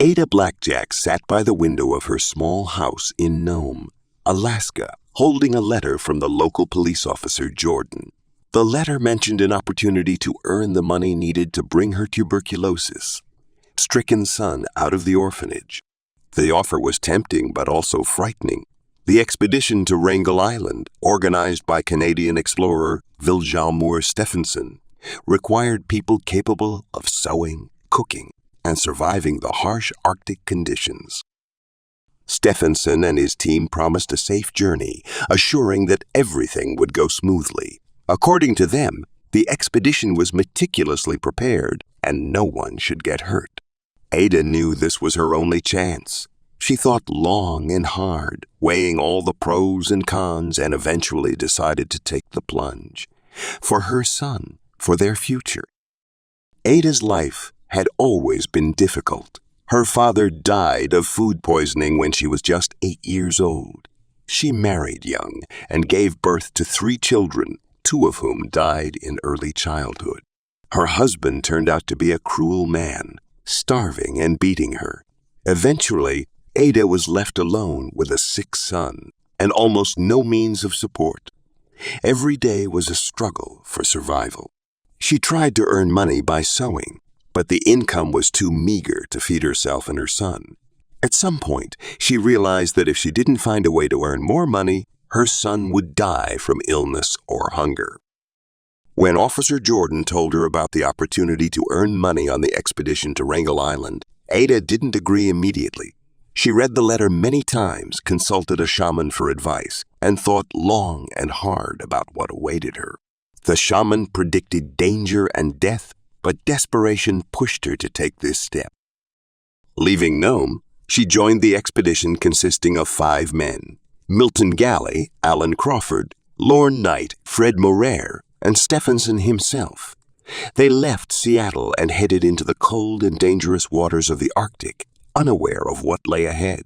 Ada Blackjack sat by the window of her small house in Nome, Alaska, holding a letter from the local police officer, Jordan. The letter mentioned an opportunity to earn the money needed to bring her tuberculosis-stricken son out of the orphanage. The offer was tempting but also frightening. The expedition to Wrangel Island, organized by Canadian explorer Vilhjalmur Stefansson, required people capable of sewing, cooking, and surviving the harsh Arctic conditions. Stefansson and his team promised a safe journey, assuring that everything would go smoothly. According to them, the expedition was meticulously prepared and no one should get hurt. Ada knew this was her only chance. She thought long and hard, weighing all the pros and cons, and eventually decided to take the plunge. For her son, for their future. Ada's life had always been difficult. Her father died of food poisoning when she was just 8 years old. She married young and gave birth to 3 children, 2 of whom died in early childhood. Her husband turned out to be a cruel man, starving and beating her. Eventually, Ada was left alone with a sick son and almost no means of support. Every day was a struggle for survival. She tried to earn money by sewing, but the income was too meager to feed herself and her son. At some point, she realized that if she didn't find a way to earn more money, her son would die from illness or hunger. When Officer Jordan told her about the opportunity to earn money on the expedition to Wrangel Island, Ada didn't agree immediately. She read the letter many times, consulted a shaman for advice, and thought long and hard about what awaited her. The shaman predicted danger and death, but desperation pushed her to take this step. Leaving Nome, she joined the expedition consisting of 5 men: Milton Galley, Alan Crawford, Lorne Knight, Fred Morer, and Stefansson himself. They left Seattle and headed into the cold and dangerous waters of the Arctic, unaware of what lay ahead.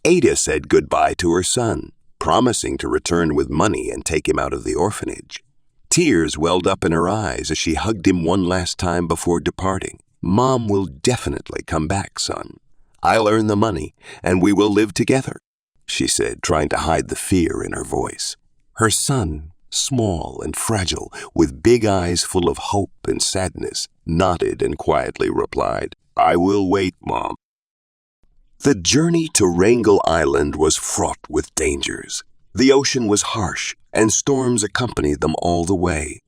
Ada said goodbye to her son, promising to return with money and take him out of the orphanage. Tears welled up in her eyes as she hugged him one last time before departing. "Mom will definitely come back, son. I'll earn the money, and we will live together," she said, trying to hide the fear in her voice. Her son, small and fragile, with big eyes full of hope and sadness, nodded and quietly replied, "I will wait, Mom." The journey to Wrangel Island was fraught with dangers. The ocean was harsh, and storms accompanied them all the way.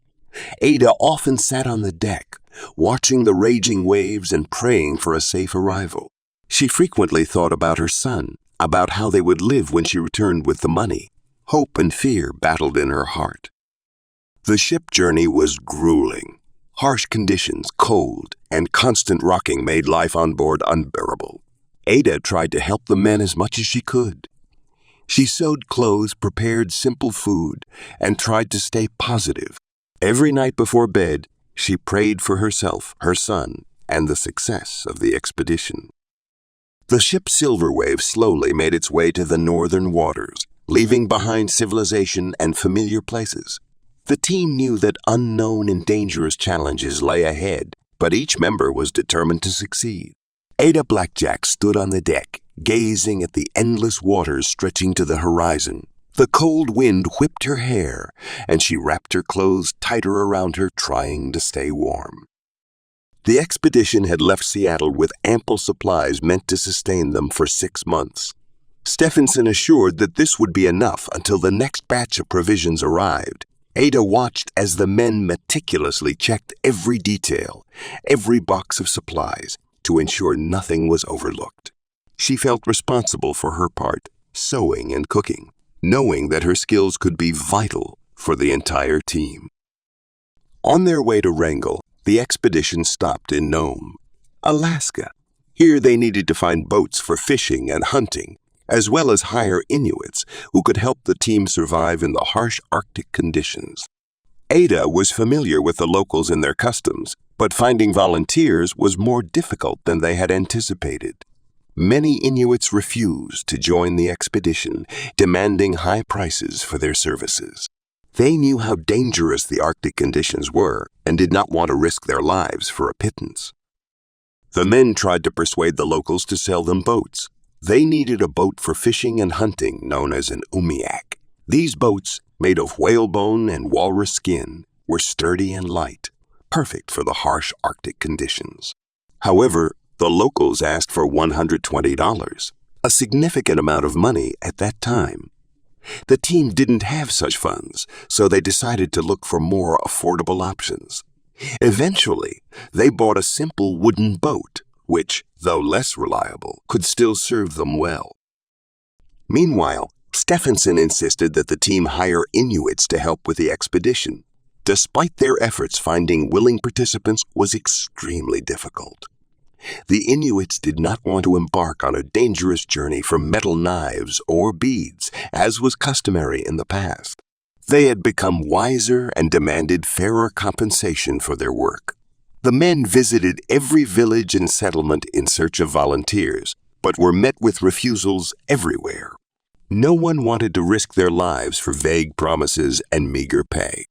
Ada often sat on the deck, watching the raging waves and praying for a safe arrival. She frequently thought about her son, about how they would live when she returned with the money. Hope and fear battled in her heart. The ship journey was grueling. Harsh conditions, cold, and constant rocking made life on board unbearable. Ada tried to help the men as much as she could. She sewed clothes, prepared simple food, and tried to stay positive. Every night before bed, she prayed for herself, her son, and the success of the expedition. The ship Silver Wave slowly made its way to the northern waters, leaving behind civilization and familiar places. The team knew that unknown and dangerous challenges lay ahead, but each member was determined to succeed. Ada Blackjack stood on the deck, gazing at the endless waters stretching to the horizon. The cold wind whipped her hair, and she wrapped her clothes tighter around her, trying to stay warm. The expedition had left Seattle with ample supplies meant to sustain them for 6 months. Stefansson assured that this would be enough until the next batch of provisions arrived. Ada watched as the men meticulously checked every detail, every box of supplies, to ensure nothing was overlooked. She felt responsible for her part, sewing and cooking, knowing that her skills could be vital for the entire team. On their way to Wrangle, the expedition stopped in Nome, Alaska. Here they needed to find boats for fishing and hunting, as well as hire Inuits who could help the team survive in the harsh Arctic conditions. Ada was familiar with the locals and their customs, but finding volunteers was more difficult than they had anticipated. Many Inuits refused to join the expedition, demanding high prices for their services. They knew how dangerous the Arctic conditions were and did not want to risk their lives for a pittance. The men tried to persuade the locals to sell them boats. They needed a boat for fishing and hunting known as an umiak. These boats, made of whalebone and walrus skin, were sturdy and light, perfect for the harsh Arctic conditions. However, the locals asked for $120, a significant amount of money at that time. The team didn't have such funds, so they decided to look for more affordable options. Eventually, they bought a simple wooden boat, which, though less reliable, could still serve them well. Meanwhile, Stefansson insisted that the team hire Inuits to help with the expedition. Despite their efforts, finding willing participants was extremely difficult. The Inuits did not want to embark on a dangerous journey for metal knives or beads, as was customary in the past. They had become wiser and demanded fairer compensation for their work. The men visited every village and settlement in search of volunteers, but were met with refusals everywhere. No one wanted to risk their lives for vague promises and meager pay.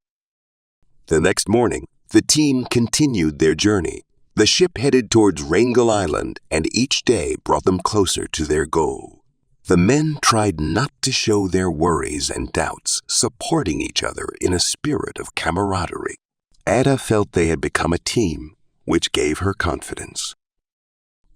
The next morning, the team continued their journey. The ship headed towards Wrangel Island, and each day brought them closer to their goal. The men tried not to show their worries and doubts, supporting each other in a spirit of camaraderie. Ada felt they had become a team, which gave her confidence.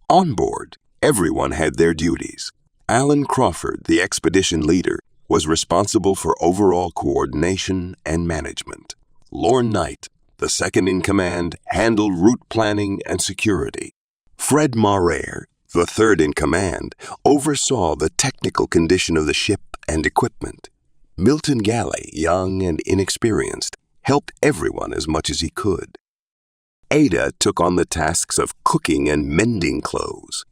On board, everyone had their duties. Alan Crawford, the expedition leader, was responsible for overall coordination and management. Lorne Knight, the second-in-command, handled route planning and security. Fred Maraire, the third-in-command, oversaw the technical condition of the ship and equipment. Milton Galley, young and inexperienced, helped everyone as much as he could. Ada took on the tasks of cooking and mending clothes.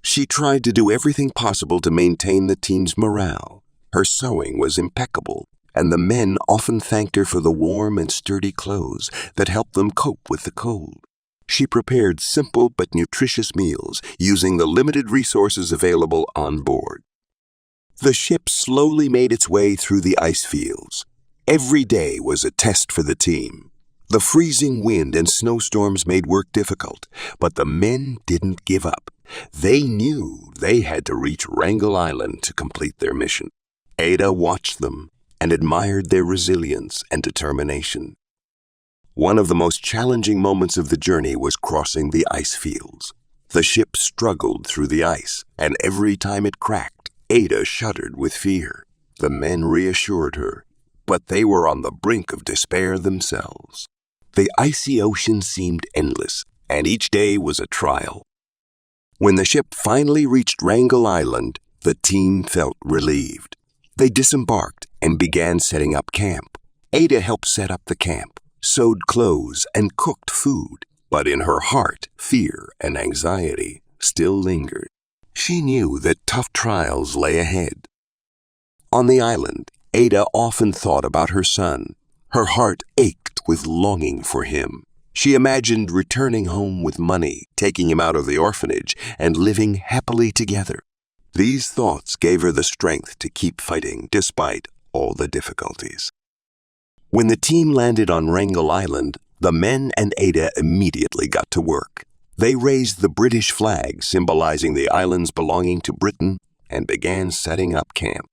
She tried to do everything possible to maintain the team's morale. Her sewing was impeccable, and the men often thanked her for the warm and sturdy clothes that helped them cope with the cold. She prepared simple but nutritious meals using the limited resources available on board. The ship slowly made its way through the ice fields. Every day was a test for the team. The freezing wind and snowstorms made work difficult, but the men didn't give up. They knew they had to reach Wrangel Island to complete their mission. Ada watched them and admired their resilience and determination. One of the most challenging moments of the journey was crossing the ice fields. The ship struggled through the ice, and every time it cracked, Ada shuddered with fear. The men reassured her, but they were on the brink of despair themselves. The icy ocean seemed endless, and each day was a trial. When the ship finally reached Wrangel Island, the team felt relieved. They disembarked and began setting up camp. Ada helped set up the camp, sewed clothes, and cooked food. But in her heart, fear and anxiety still lingered. She knew that tough trials lay ahead. On the island, Ada often thought about her son. Her heart ached with longing for him. She imagined returning home with money, taking him out of the orphanage, and living happily together. These thoughts gave her the strength to keep fighting despite all the difficulties. When the team landed on Wrangel Island, the men and Ada immediately got to work. They raised the British flag, symbolizing the island's belonging to Britain, and began setting up camp.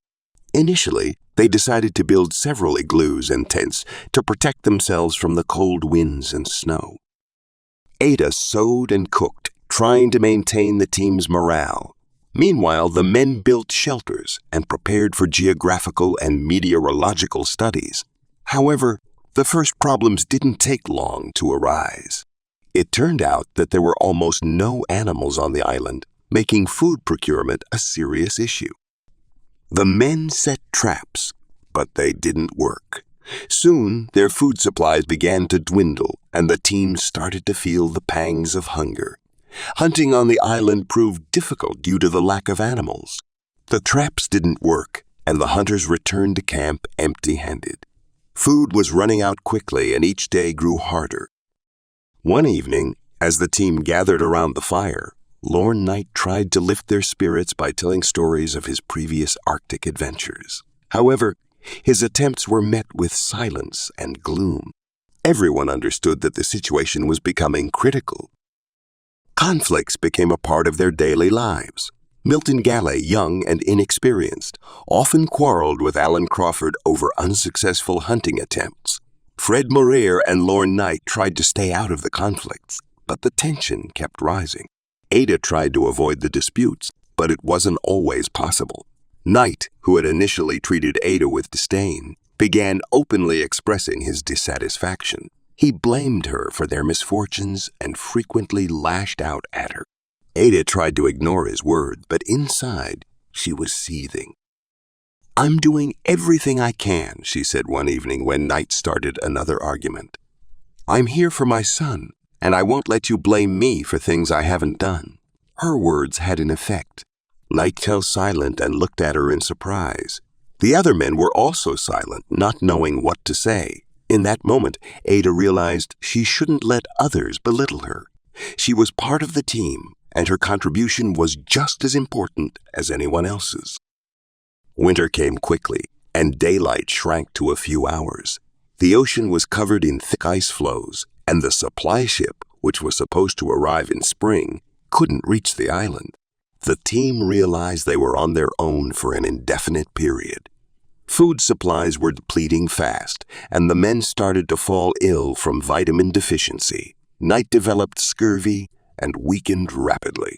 Initially, they decided to build several igloos and tents to protect themselves from the cold winds and snow. Ada sewed and cooked, trying to maintain the team's morale. Meanwhile, the men built shelters and prepared for geographical and meteorological studies. However, the first problems didn't take long to arise. It turned out that there were almost no animals on the island, making food procurement a serious issue. The men set traps, but they didn't work. Soon, their food supplies began to dwindle, and the team started to feel the pangs of hunger. Hunting on the island proved difficult due to the lack of animals. The traps didn't work, and the hunters returned to camp empty-handed. Food was running out quickly, and each day grew harder. One evening, as the team gathered around the fire, Lorne Knight tried to lift their spirits by telling stories of his previous Arctic adventures. However, his attempts were met with silence and gloom. Everyone understood that the situation was becoming critical. Conflicts became a part of their daily lives. Milton Galley, young and inexperienced, often quarreled with Alan Crawford over unsuccessful hunting attempts. Fred Morer and Lorne Knight tried to stay out of the conflicts, but the tension kept rising. Ada tried to avoid the disputes, but it wasn't always possible. Knight, who had initially treated Ada with disdain, began openly expressing his dissatisfaction. He blamed her for their misfortunes and frequently lashed out at her. Ada tried to ignore his words, but inside, she was seething. "I'm doing everything I can," she said one evening when Knight started another argument. "I'm here for my son, and I won't let you blame me for things I haven't done." Her words had an effect. Knight fell silent and looked at her in surprise. The other men were also silent, not knowing what to say. In that moment, Ada realized she shouldn't let others belittle her. She was part of the team, and her contribution was just as important as anyone else's. Winter came quickly, and daylight shrank to a few hours. The ocean was covered in thick ice floes, and the supply ship, which was supposed to arrive in spring, couldn't reach the island. The team realized they were on their own for an indefinite period. Food supplies were depleting fast, and the men started to fall ill from vitamin deficiency. Knight developed scurvy and weakened rapidly.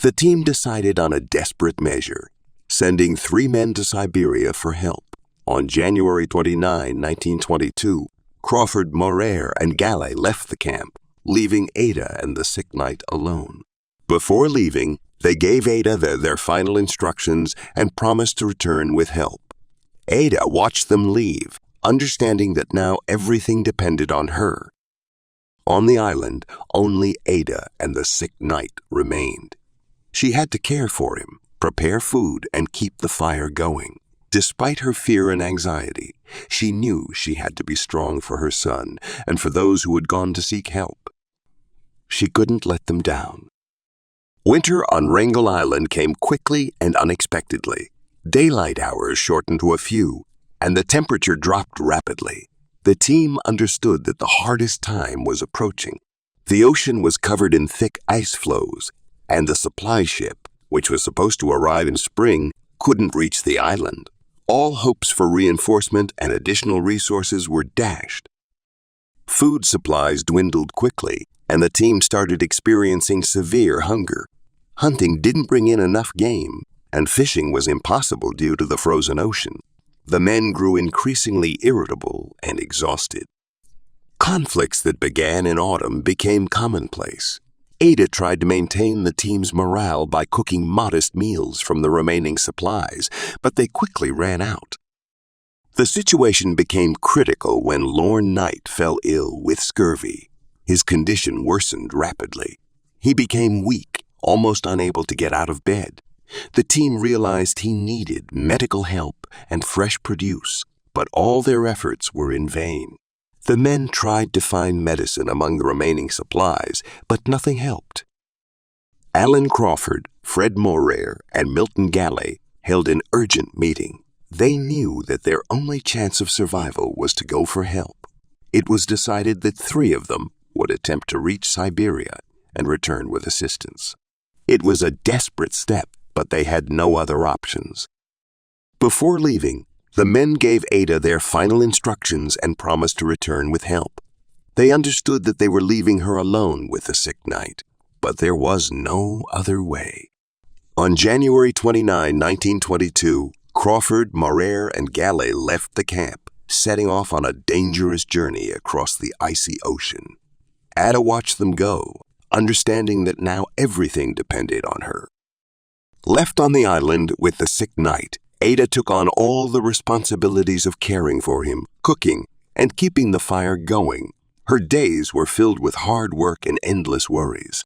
The team decided on a desperate measure, sending 3 men to Siberia for help. On January 29, 1922, Crawford, Morer, and Galley left the camp, leaving Ada and the sick Knight alone. Before leaving, they gave Ada their final instructions and promised to return with help. Ada watched them leave, understanding that now everything depended on her. On the island, only Ada and the sick Knight remained. She had to care for him, prepare food, and keep the fire going. Despite her fear and anxiety, she knew she had to be strong for her son and for those who had gone to seek help. She couldn't let them down. Winter on Wrangel Island came quickly and unexpectedly. Daylight hours shortened to a few, and the temperature dropped rapidly. The team understood that the hardest time was approaching. The ocean was covered in thick ice floes, and the supply ship, which was supposed to arrive in spring, couldn't reach the island. All hopes for reinforcement and additional resources were dashed. Food supplies dwindled quickly, and the team started experiencing severe hunger. Hunting didn't bring in enough game, and fishing was impossible due to the frozen ocean. The men grew increasingly irritable and exhausted. Conflicts that began in autumn became commonplace. Ada tried to maintain the team's morale by cooking modest meals from the remaining supplies, but they quickly ran out. The situation became critical when Lorne Knight fell ill with scurvy. His condition worsened rapidly. He became weak, almost unable to get out of bed. The team realized he needed medical help and fresh produce, but all their efforts were in vain. The men tried to find medicine among the remaining supplies, but nothing helped. Alan Crawford, Fred Morer, and Milton Galley held an urgent meeting. They knew that their only chance of survival was to go for help. It was decided that 3 of them would attempt to reach Siberia and return with assistance. It was a desperate step, but they had no other options. Before leaving, the men gave Ada their final instructions and promised to return with help. They understood that they were leaving her alone with the sick Knight, but there was no other way. On January 29, 1922, Crawford, Morer, and Galley left the camp, setting off on a dangerous journey across the icy ocean. Ada watched them go, understanding that now everything depended on her. Left on the island with the sick Knight, Ada took on all the responsibilities of caring for him, cooking, and keeping the fire going. Her days were filled with hard work and endless worries.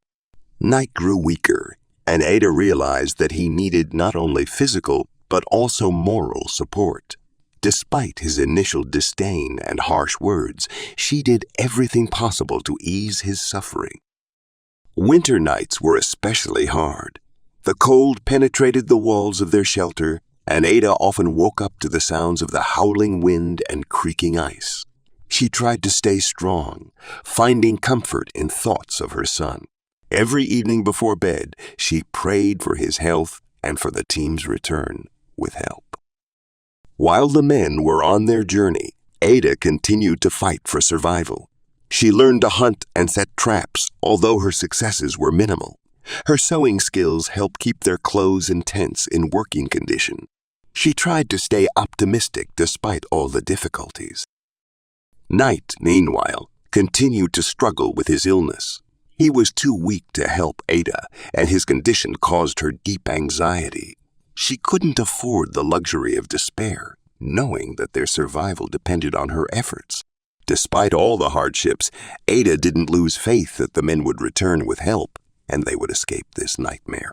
Knight grew weaker, and Ada realized that he needed not only physical but also moral support. Despite his initial disdain and harsh words, she did everything possible to ease his suffering. Winter nights were especially hard. The cold penetrated the walls of their shelter, and Ada often woke up to the sounds of the howling wind and creaking ice. She tried to stay strong, finding comfort in thoughts of her son. Every evening before bed, she prayed for his health and for the team's return with help. While the men were on their journey, Ada continued to fight for survival. She learned to hunt and set traps, although her successes were minimal. Her sewing skills helped keep their clothes and tents in working condition. She tried to stay optimistic despite all the difficulties. Knight, meanwhile, continued to struggle with his illness. He was too weak to help Ada, and his condition caused her deep anxiety. She couldn't afford the luxury of despair, knowing that their survival depended on her efforts. Despite all the hardships, Ada didn't lose faith that the men would return with help, and they would escape this nightmare.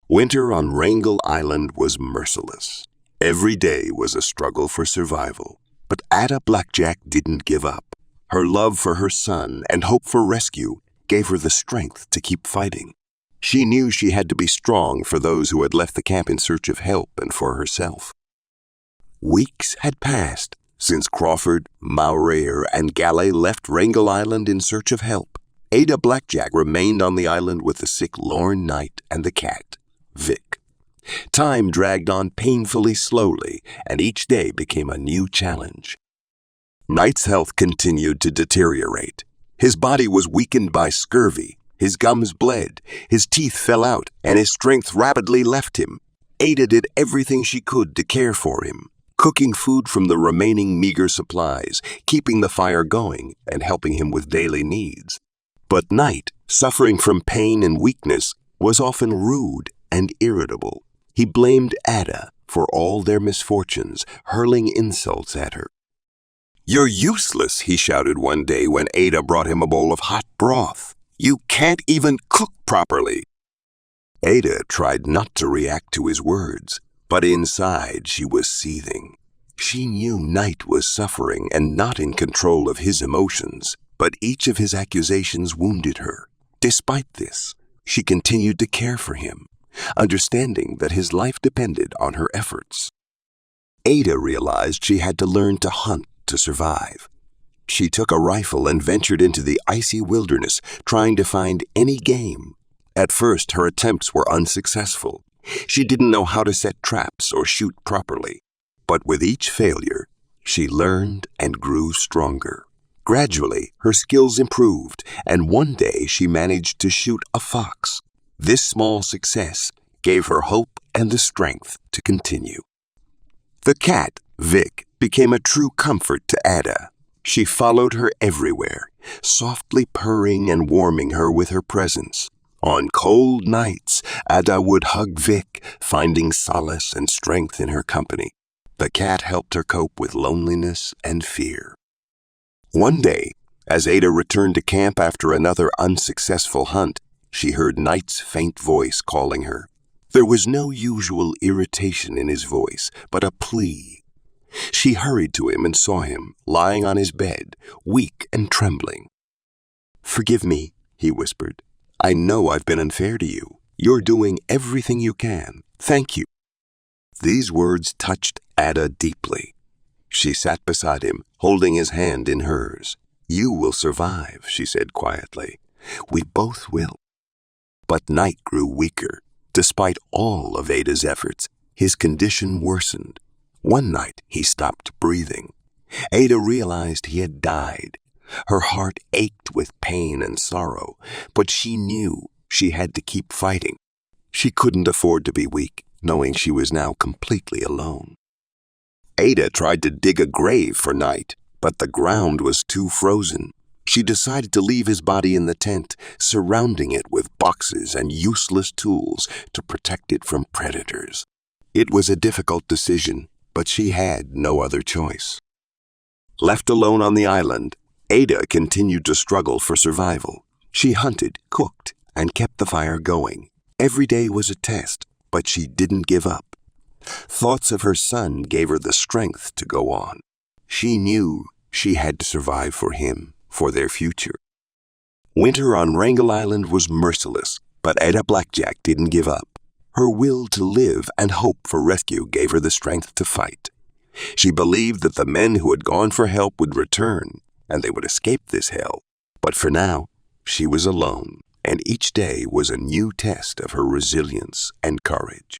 Winter on Wrangel Island was merciless. Every day was a struggle for survival. But Ada Blackjack didn't give up. Her love for her son and hope for rescue gave her the strength to keep fighting. She knew she had to be strong for those who had left the camp in search of help and for herself. Weeks had passed since Crawford, Maurer, and Galley left Wrangel Island in search of help. Ada Blackjack remained on the island with the sick lorn Knight and the cat, Vic. Time dragged on painfully slowly, and each day became a new challenge. Knight's health continued to deteriorate. His body was weakened by scurvy, his gums bled, his teeth fell out, and his strength rapidly left him. Ada did everything she could to care for him, cooking food from the remaining meager supplies, keeping the fire going, and helping him with daily needs. But Knight, suffering from pain and weakness, was often rude and irritable. He blamed Ada for all their misfortunes, hurling insults at her. "You're useless," he shouted one day when Ada brought him a bowl of hot broth. "You can't even cook properly." Ada tried not to react to his words, but inside she was seething. She knew Knight was suffering and not in control of his emotions, but each of his accusations wounded her. Despite this, she continued to care for him, understanding that his life depended on her efforts. Ada realized she had to learn to hunt to survive. She took a rifle and ventured into the icy wilderness, trying to find any game. At first, her attempts were unsuccessful. She didn't know how to set traps or shoot properly. But with each failure, she learned and grew stronger. Gradually, her skills improved, and one day she managed to shoot a fox. This small success gave her hope and the strength to continue. The cat, Vic, became a true comfort to Ada. She followed her everywhere, softly purring and warming her with her presence. On cold nights, Ada would hug Vic, finding solace and strength in her company. The cat helped her cope with loneliness and fear. One day, as Ada returned to camp after another unsuccessful hunt, she heard Knight's faint voice calling her. There was no usual irritation in his voice, but a plea. She hurried to him and saw him, lying on his bed, weak and trembling. "Forgive me," he whispered. "I know I've been unfair to you. You're doing everything you can. Thank you." These words touched Ada deeply. She sat beside him, holding his hand in hers. "You will survive," she said quietly. "We both will." But Knight grew weaker. Despite all of Ada's efforts, his condition worsened. One night, he stopped breathing. Ada realized he had died. Her heart ached with pain and sorrow, but she knew she had to keep fighting. She couldn't afford to be weak, knowing she was now completely alone. Ada tried to dig a grave for Knight, but the ground was too frozen. She decided to leave his body in the tent, surrounding it with boxes and useless tools to protect it from predators. It was a difficult decision, but she had no other choice. Left alone on the island, Ada continued to struggle for survival. She hunted, cooked, and kept the fire going. Every day was a test, but she didn't give up. Thoughts of her son gave her the strength to go on. She knew she had to survive for him, for their future. Winter on Wrangel Island was merciless, but Ada Blackjack didn't give up. Her will to live and hope for rescue gave her the strength to fight. She believed that the men who had gone for help would return, and they would escape this hell. But for now, she was alone, and each day was a new test of her resilience and courage.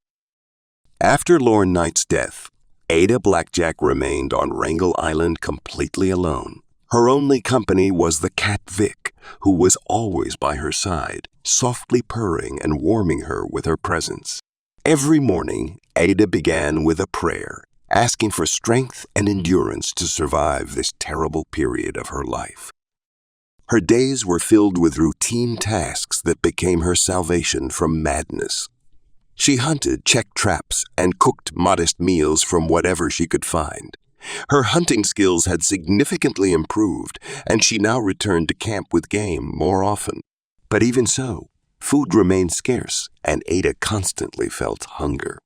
After Lorne Knight's death, Ada Blackjack remained on Wrangel Island completely alone. Her only company was the cat Vic, who was always by her side, softly purring and warming her with her presence. Every morning, Ada began with a prayer, asking for strength and endurance to survive this terrible period of her life. Her days were filled with routine tasks that became her salvation from madness. She hunted, checked traps, and cooked modest meals from whatever she could find. Her hunting skills had significantly improved, and she now returned to camp with game more often. But even so, food remained scarce, and Ada constantly felt hunger.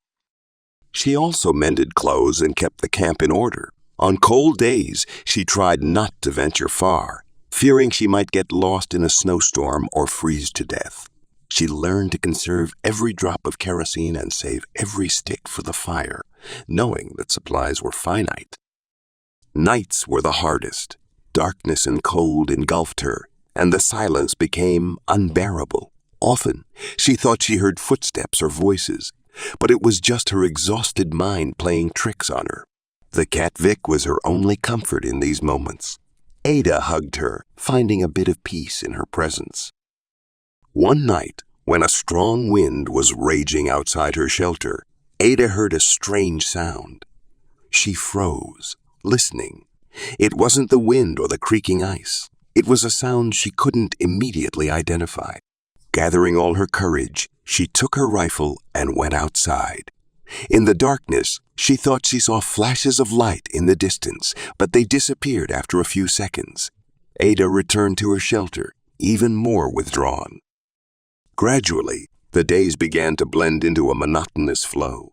She also mended clothes and kept the camp in order. On cold days, she tried not to venture far, fearing she might get lost in a snowstorm or freeze to death. She learned to conserve every drop of kerosene and save every stick for the fire, knowing that supplies were finite. Nights were the hardest. Darkness and cold engulfed her, and the silence became unbearable. Often, she thought she heard footsteps or voices, but it was just her exhausted mind playing tricks on her. The cat Vic was her only comfort in these moments. Ada hugged her, finding a bit of peace in her presence. One night, when a strong wind was raging outside her shelter, Ada heard a strange sound. She froze, listening. It wasn't the wind or the creaking ice. It was a sound she couldn't immediately identify. Gathering all her courage, she took her rifle and went outside. In the darkness, she thought she saw flashes of light in the distance, but they disappeared after a few seconds. Ada returned to her shelter, even more withdrawn. Gradually, the days began to blend into a monotonous flow.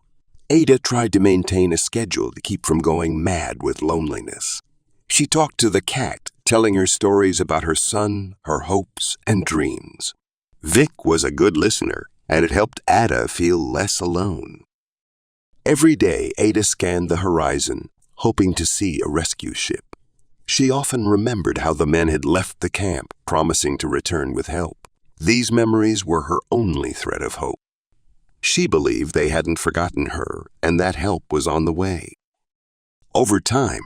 Ada tried to maintain a schedule to keep from going mad with loneliness. She talked to the cat, telling her stories about her son, her hopes, and dreams. Vic was a good listener, and it helped Ada feel less alone. Every day, Ada scanned the horizon, hoping to see a rescue ship. She often remembered how the men had left the camp, promising to return with help. These memories were her only thread of hope. She believed they hadn't forgotten her, and that help was on the way. Over time,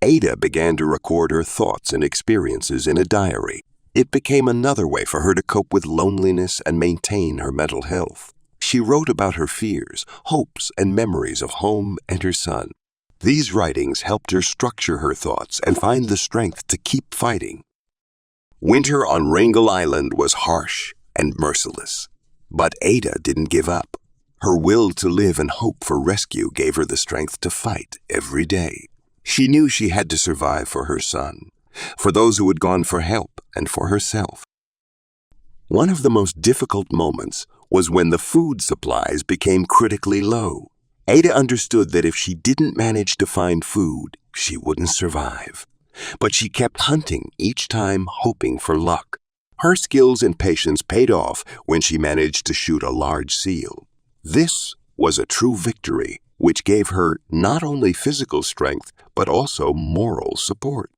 Ada began to record her thoughts and experiences in a diary. It became another way for her to cope with loneliness and maintain her mental health. She wrote about her fears, hopes, and memories of home and her son. These writings helped her structure her thoughts and find the strength to keep fighting. Winter on Wrangel Island was harsh and merciless, but Ada didn't give up. Her will to live and hope for rescue gave her the strength to fight every day. She knew she had to survive for her son, for those who had gone for help, and for herself. One of the most difficult moments was when the food supplies became critically low. Ada understood that if she didn't manage to find food, she wouldn't survive. But she kept hunting each time, hoping for luck. Her skills and patience paid off when she managed to shoot a large seal. This was a true victory, which gave her not only physical strength, but also moral support.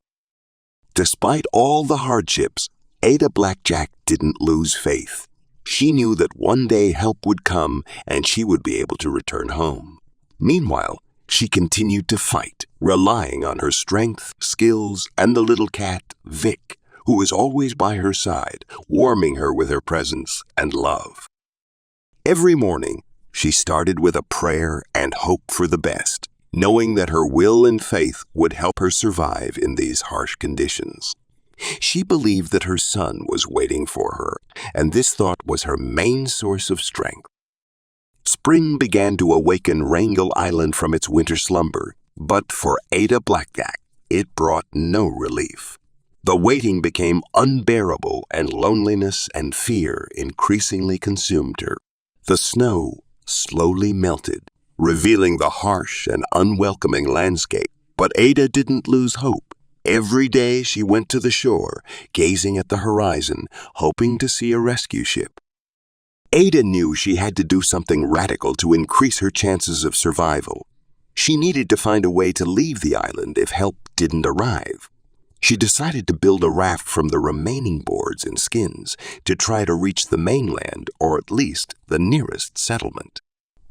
Despite all the hardships, Ada Blackjack didn't lose faith. She knew that one day help would come and she would be able to return home. Meanwhile, she continued to fight, relying on her strength, skills, and the little cat, Vic, who was always by her side, warming her with her presence and love. Every morning, she started with a prayer and hope for the best, knowing that her will and faith would help her survive in these harsh conditions. She believed that her son was waiting for her, and this thought was her main source of strength. Spring began to awaken Wrangel Island from its winter slumber, but for Ada Blackjack, it brought no relief. The waiting became unbearable, and loneliness and fear increasingly consumed her. The snow slowly melted, revealing the harsh and unwelcoming landscape, but Ada didn't lose hope. Every day she went to the shore, gazing at the horizon, hoping to see a rescue ship. Ada knew she had to do something radical to increase her chances of survival. She needed to find a way to leave the island if help didn't arrive. She decided to build a raft from the remaining boards and skins to try to reach the mainland, or at least the nearest settlement.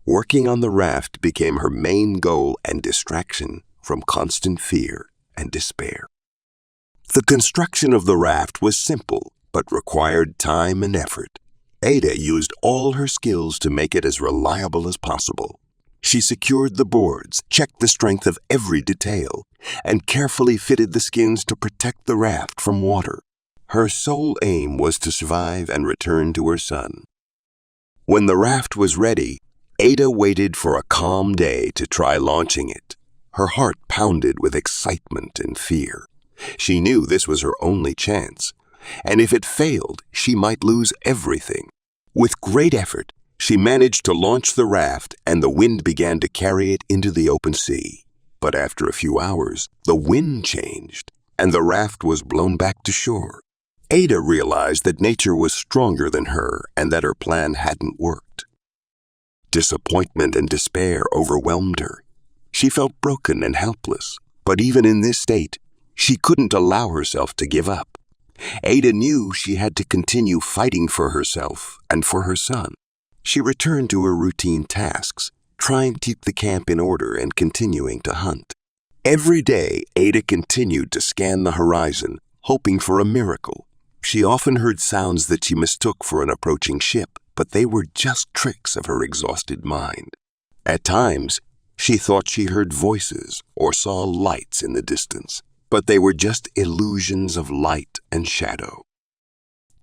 Working on the raft became her main goal and distraction from constant fear and despair. The construction of the raft was simple, but required time and effort. Ada used all her skills to make it as reliable as possible. She secured the boards, checked the strength of every detail, and carefully fitted the skins to protect the raft from water. Her sole aim was to survive and return to her son. When the raft was ready, Ada waited for a calm day to try launching it. Her heart pounded with excitement and fear. She knew this was her only chance, and if it failed, she might lose everything. With great effort, she managed to launch the raft, and the wind began to carry it into the open sea. But after a few hours, the wind changed, and the raft was blown back to shore. Ada realized that nature was stronger than her and that her plan hadn't worked. Disappointment and despair overwhelmed her. She felt broken and helpless, but even in this state, she couldn't allow herself to give up. Ada knew she had to continue fighting for herself and for her son. She returned to her routine tasks, trying to keep the camp in order and continuing to hunt. Every day, Ada continued to scan the horizon, hoping for a miracle. She often heard sounds that she mistook for an approaching ship, but they were just tricks of her exhausted mind. At times, she thought she heard voices or saw lights in the distance, but they were just illusions of light and shadow.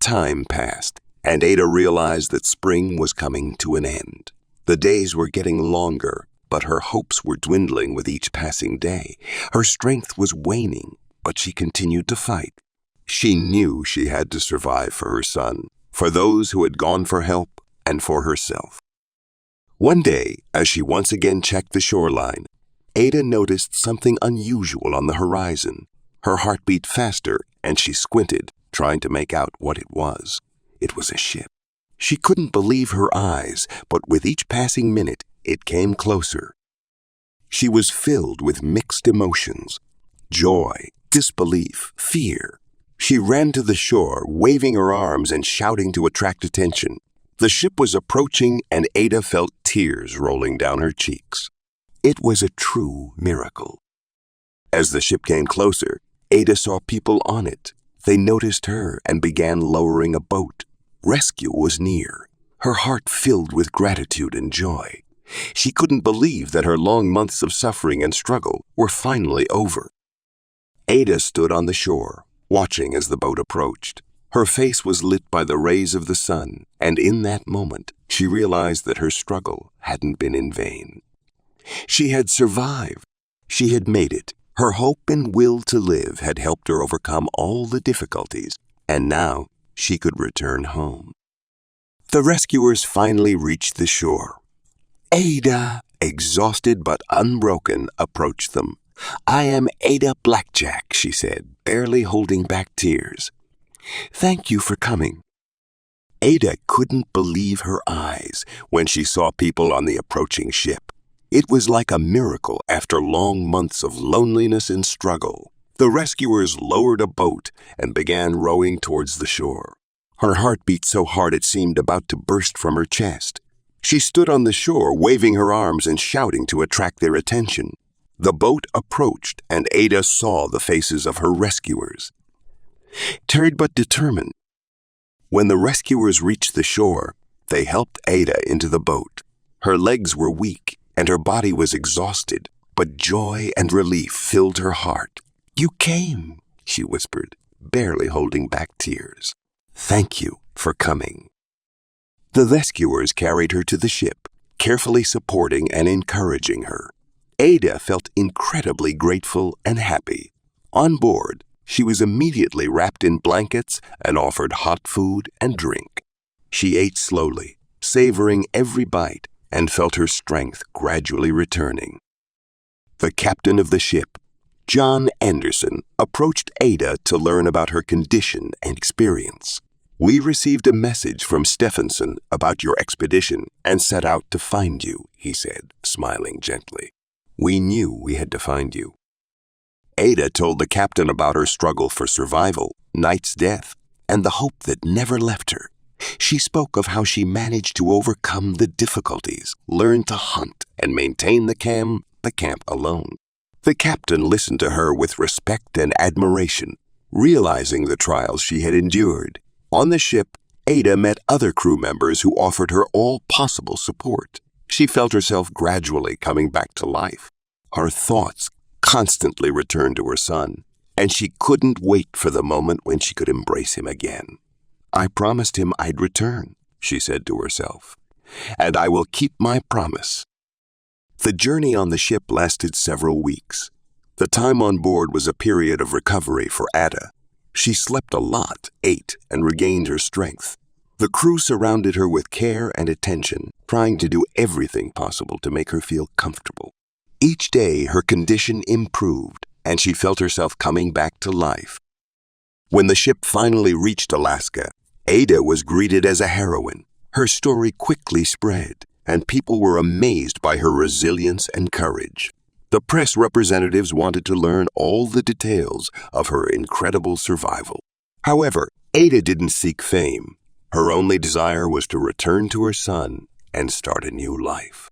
Time passed, and Ada realized that spring was coming to an end. The days were getting longer, but her hopes were dwindling with each passing day. Her strength was waning, but she continued to fight. She knew she had to survive for her son, for those who had gone for help, and for herself. One day, as she once again checked the shoreline, Ada noticed something unusual on the horizon. Her heart beat faster, and she squinted, trying to make out what it was. It was a ship. She couldn't believe her eyes, but with each passing minute, it came closer. She was filled with mixed emotions: joy, disbelief, fear. She ran to the shore, waving her arms and shouting to attract attention. The ship was approaching, and Ada felt tears rolling down her cheeks. It was a true miracle. As the ship came closer, Ada saw people on it. They noticed her and began lowering a boat. Rescue was near. Her heart filled with gratitude and joy. She couldn't believe that her long months of suffering and struggle were finally over. Ada stood on the shore, watching as the boat approached. Her face was lit by the rays of the sun, and in that moment, she realized that her struggle hadn't been in vain. She had survived. She had made it. Her hope and will to live had helped her overcome all the difficulties, and now she could return home. The rescuers finally reached the shore. Ada, exhausted but unbroken, approached them. "I am Ada Blackjack," she said, barely holding back tears. "Thank you for coming." Ada couldn't believe her eyes when she saw people on the approaching ship. It was like a miracle after long months of loneliness and struggle. The rescuers lowered a boat and began rowing towards the shore. Her heart beat so hard it seemed about to burst from her chest. She stood on the shore, waving her arms and shouting to attract their attention. The boat approached, and Ada saw the faces of her rescuers. Tired but determined. When the rescuers reached the shore, they helped Ada into the boat. Her legs were weak, and her body was exhausted, but joy and relief filled her heart. "You came," she whispered, barely holding back tears. "Thank you for coming." The rescuers carried her to the ship, carefully supporting and encouraging her. Ada felt incredibly grateful and happy. On board, she was immediately wrapped in blankets and offered hot food and drink. She ate slowly, savoring every bite, and felt her strength gradually returning. The captain of the ship, John Anderson, approached Ada to learn about her condition and experience. "We received a message from Stefansson about your expedition and set out to find you," he said, smiling gently. "We knew we had to find you." Ada told the captain about her struggle for survival, Knight's death, and the hope that never left her. She spoke of how she managed to overcome the difficulties, learn to hunt, and maintain the camp alone. The captain listened to her with respect and admiration, realizing the trials she had endured. On the ship, Ada met other crew members who offered her all possible support. She felt herself gradually coming back to life. Her thoughts constantly returned to her son, and she couldn't wait for the moment when she could embrace him again. "I promised him I'd return," she said to herself, "and I will keep my promise." The journey on the ship lasted several weeks. The time on board was a period of recovery for Ada. She slept a lot, ate, and regained her strength. The crew surrounded her with care and attention, trying to do everything possible to make her feel comfortable. Each day, her condition improved, and she felt herself coming back to life. When the ship finally reached Alaska, Ada was greeted as a heroine. Her story quickly spread, and people were amazed by her resilience and courage. The press representatives wanted to learn all the details of her incredible survival. However, Ada didn't seek fame. Her only desire was to return to her son and start a new life.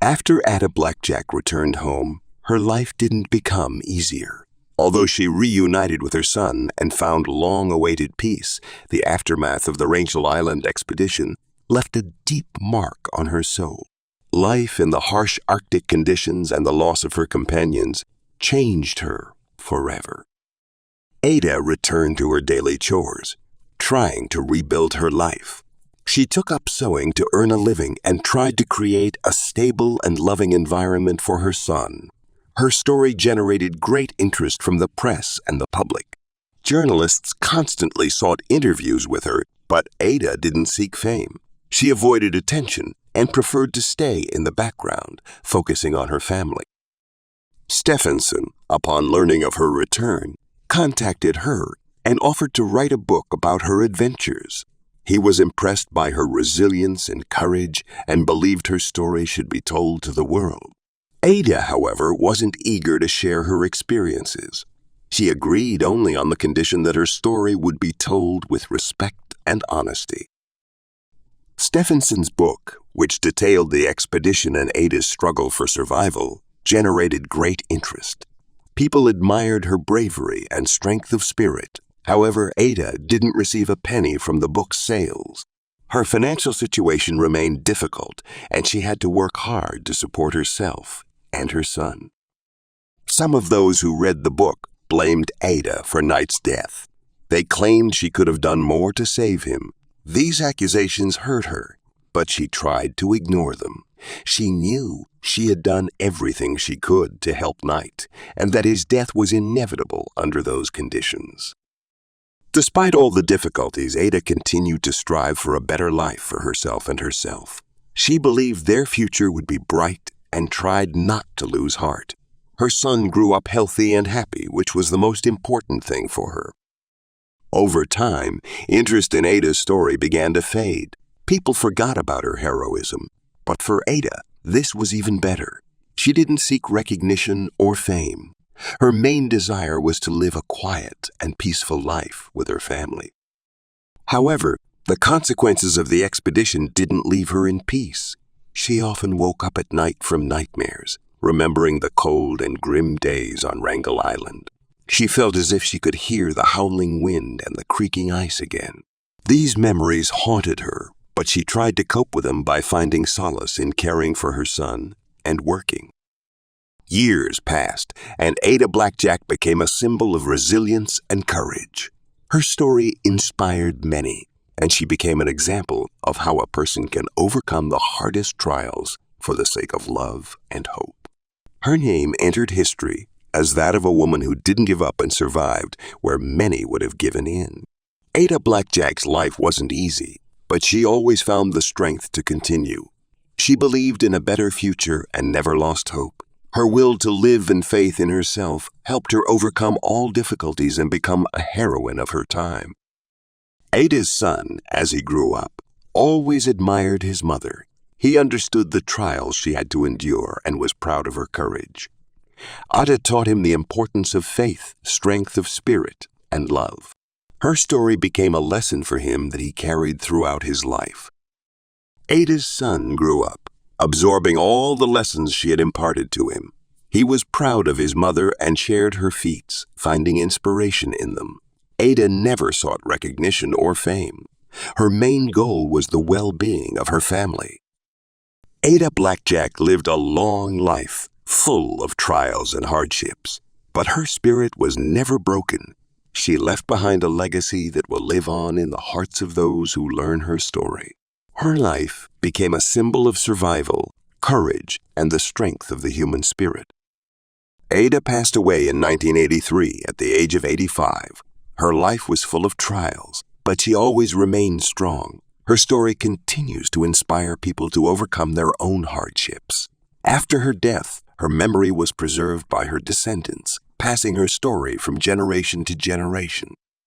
After Ada Blackjack returned home, her life didn't become easier. Although she reunited with her son and found long-awaited peace, the aftermath of the Wrangel Island expedition left a deep mark on her soul. Life in the harsh Arctic conditions and the loss of her companions changed her forever. Ada returned to her daily chores, trying to rebuild her life. She took up sewing to earn a living and tried to create a stable and loving environment for her son. Her story generated great interest from the press and the public. Journalists constantly sought interviews with her, but Ada didn't seek fame. She avoided attention and preferred to stay in the background, focusing on her family. Stefansson, upon learning of her return, contacted her and offered to write a book about her adventures. He was impressed by her resilience and courage and believed her story should be told to the world. Ada, however, wasn't eager to share her experiences. She agreed only on the condition that her story would be told with respect and honesty. Stefansson's book, which detailed the expedition and Ada's struggle for survival, generated great interest. People admired her bravery and strength of spirit. However, Ada didn't receive a penny from the book's sales. Her financial situation remained difficult, and she had to work hard to support herself and her son. Some of those who read the book blamed Ada for Knight's death. They claimed she could have done more to save him. These accusations hurt her, but she tried to ignore them. She knew she had done everything she could to help Knight, and that his death was inevitable under those conditions. Despite all the difficulties, Ada continued to strive for a better life for herself and herself. She believed their future would be bright and tried not to lose heart. Her son grew up healthy and happy, which was the most important thing for her. Over time, interest in Ada's story began to fade. People forgot about her heroism. But for Ada, this was even better. She didn't seek recognition or fame. Her main desire was to live a quiet and peaceful life with her family. However, the consequences of the expedition didn't leave her in peace. She often woke up at night from nightmares, remembering the cold and grim days on Wrangel Island. She felt as if she could hear the howling wind and the creaking ice again. These memories haunted her, but she tried to cope with them by finding solace in caring for her son and working. Years passed, and Ada Blackjack became a symbol of resilience and courage. Her story inspired many, and she became an example of how a person can overcome the hardest trials for the sake of love and hope. Her name entered history as that of a woman who didn't give up and survived where many would have given in. Ada Blackjack's life wasn't easy, but she always found the strength to continue. She believed in a better future and never lost hope. Her will to live and faith in herself helped her overcome all difficulties and become a heroine of her time. Ada's son, as he grew up, always admired his mother. He understood the trials she had to endure and was proud of her courage. Ada taught him the importance of faith, strength of spirit, and love. Her story became a lesson for him that he carried throughout his life. Ada's son grew up, absorbing all the lessons she had imparted to him. He was proud of his mother and shared her feats, finding inspiration in them. Ada never sought recognition or fame. Her main goal was the well-being of her family. Ada Blackjack lived a long life, full of trials and hardships, but her spirit was never broken. She left behind a legacy that will live on in the hearts of those who learn her story. Her life became a symbol of survival, courage, and the strength of the human spirit. Ada passed away in 1983 at the age of 85. Her life was full of trials, but she always remained strong. Her story continues to inspire people to overcome their own hardships. After her death, her memory was preserved by her descendants, passing her story from generation to generation.